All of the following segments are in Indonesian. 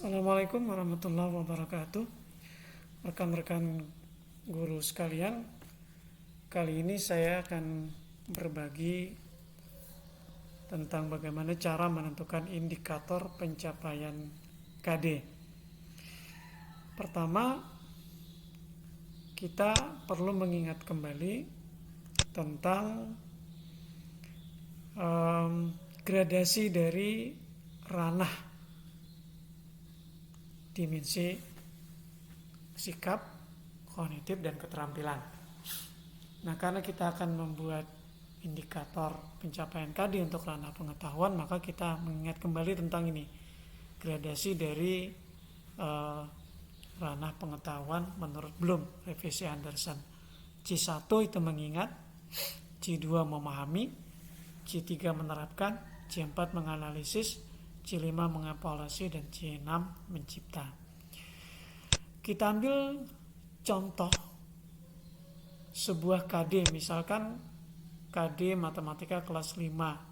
Assalamualaikum warahmatullahi wabarakatuh. Rekan-rekan guru sekalian, kali ini saya akan berbagi tentang bagaimana cara menentukan indikator pencapaian KD. Pertama, kita perlu mengingat kembali tentang gradasi dari ranah dimensi sikap, kognitif, dan keterampilan. Nah, karena kita akan membuat indikator pencapaian KD untuk ranah pengetahuan, maka kita mengingat kembali tentang ini, gradasi dari ranah pengetahuan menurut Bloom, revisi Anderson. C1 itu mengingat, C2 memahami, C3 menerapkan, C4 menganalisis, C5 mengevaluasi, dan C6 mencipta. Kita ambil contoh sebuah KD, misalkan KD matematika kelas 5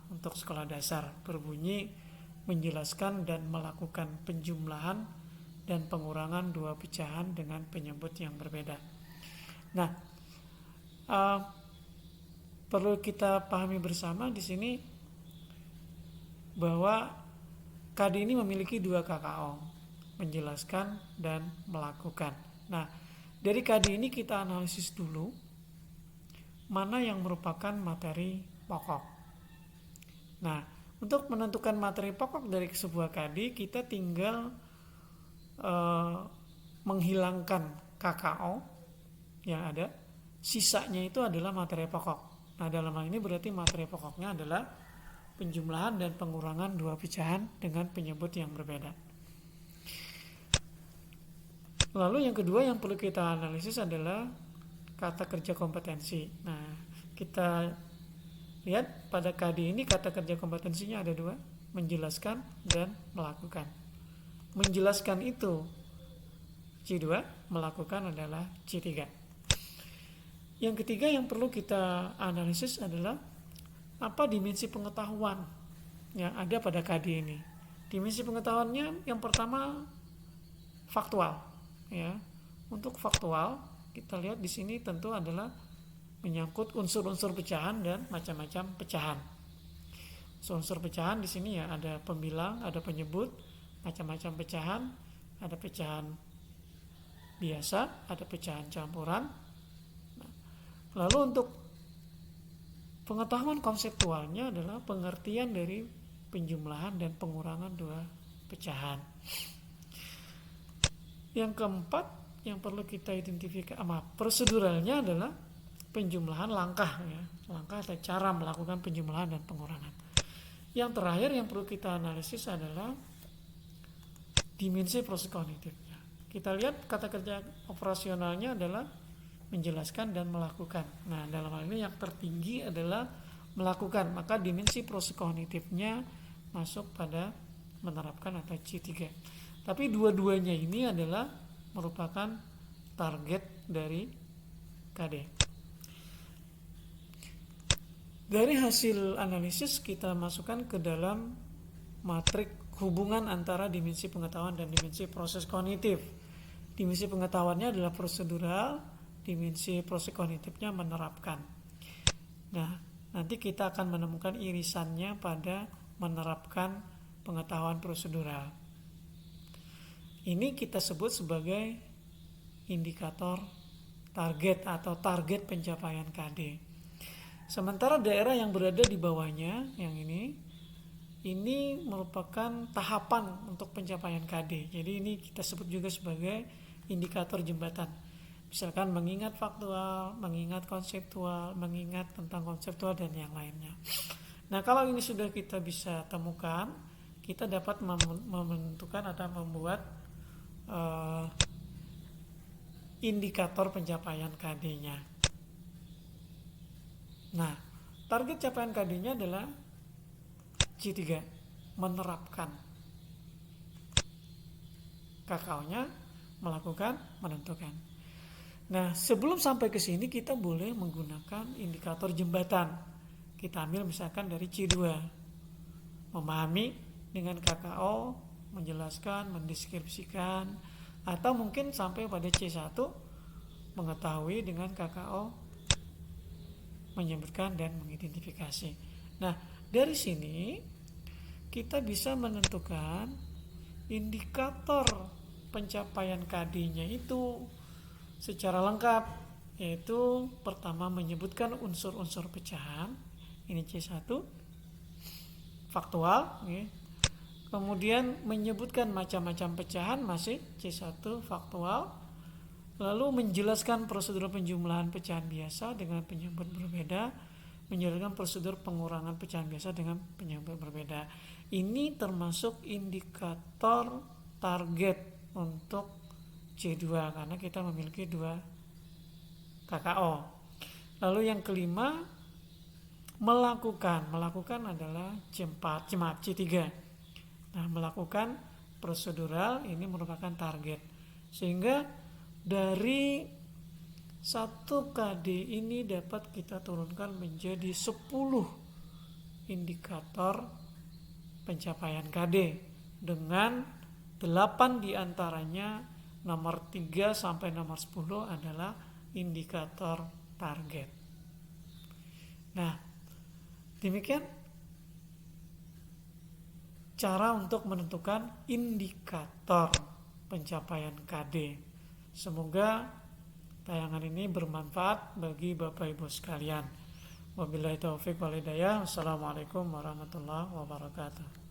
untuk sekolah dasar, berbunyi menjelaskan dan melakukan penjumlahan dan pengurangan dua pecahan dengan penyebut yang berbeda. Nah, perlu kita pahami bersama di sini bahwa KD ini memiliki dua KKO, menjelaskan dan melakukan. Nah, dari KD ini kita analisis dulu mana yang merupakan materi pokok. Nah, untuk menentukan materi pokok dari sebuah KD, kita tinggal menghilangkan KKO yang ada, sisanya itu adalah materi pokok. Nah, dalam hal ini berarti materi pokoknya adalah penjumlahan dan pengurangan dua pecahan dengan penyebut yang berbeda. Lalu yang kedua yang perlu kita analisis adalah kata kerja kompetensi. Nah, kita lihat pada KD ini kata kerja kompetensinya ada dua, menjelaskan dan melakukan. Menjelaskan itu C2, melakukan adalah C3. Yang ketiga yang perlu kita analisis adalah apa dimensi pengetahuan yang ada pada KD ini. Dimensi pengetahuannya yang pertama faktual, ya. Untuk faktual kita lihat di sini tentu adalah menyangkut unsur-unsur pecahan dan macam-macam pecahan. Unsur pecahan di sini ya ada pembilang, ada penyebut, macam-macam pecahan, ada pecahan biasa, ada pecahan campuran. Nah, lalu untuk pengetahuan konseptualnya adalah pengertian dari penjumlahan dan pengurangan dua pecahan. Yang keempat yang perlu kita identifikasi, proseduralnya adalah penjumlahan langkah, ya, langkah atau cara melakukan penjumlahan dan pengurangan. Yang terakhir yang perlu kita analisis adalah dimensi proses kognitifnya. Kita lihat kata kerja operasionalnya adalah menjelaskan dan melakukan. Nah, dalam hal ini yang tertinggi adalah melakukan, maka dimensi proses kognitifnya masuk pada menerapkan atau C3. Tapi dua-duanya ini adalah merupakan target dari KD. Dari hasil analisis kita masukkan ke dalam matrik hubungan antara dimensi pengetahuan dan dimensi proses kognitif. Dimensi pengetahuannya adalah prosedural, dimensi proses kognitifnya menerapkan. Nah, nanti kita akan menemukan irisannya pada menerapkan pengetahuan prosedural. Ini kita sebut sebagai indikator target atau target pencapaian KD. Sementara daerah yang berada di bawahnya, yang ini merupakan tahapan untuk pencapaian KD. Jadi ini kita sebut juga sebagai indikator jembatan. Misalkan mengingat faktual, mengingat konseptual, mengingat tentang konseptual dan yang lainnya. Nah, kalau ini sudah kita bisa temukan, kita dapat menentukan atau membuat indikator pencapaian KD-nya. Nah, target capaian KD-nya adalah C3, menerapkan. KKO-nya melakukan, menentukan. Nah, sebelum sampai ke sini kita boleh menggunakan indikator jembatan. Kita ambil misalkan dari C2, memahami dengan KKO, menjelaskan menjelaskan, mendeskripsikan, atau mungkin sampai pada C1 mengetahui dengan KKO, menyebutkan dan mengidentifikasi. Nah, dari sini kita bisa menentukan indikator pencapaian KD-nya itu secara lengkap, yaitu pertama menyebutkan unsur-unsur pecahan, ini C1, faktual, kemudian menyebutkan macam-macam pecahan, masih C1 faktual, lalu menjelaskan prosedur penjumlahan pecahan biasa dengan penyebut berbeda, menjelaskan prosedur pengurangan pecahan biasa dengan penyebut berbeda. Ini termasuk indikator target untuk C2 karena kita memiliki 2 KKO. Lalu yang kelima, melakukan adalah C4, C3. Nah, melakukan prosedural ini merupakan target. Sehingga dari 1 KD ini dapat kita turunkan menjadi 10 indikator pencapaian KD dengan 8 diantaranya nomor 3 sampai nomor 10 adalah indikator target. Nah, demikian cara untuk menentukan indikator pencapaian KD. Semoga tayangan ini bermanfaat bagi Bapak Ibu sekalian. Wabillahi taufiq wal hidayah. Wassalamualaikum warahmatullahi wabarakatuh.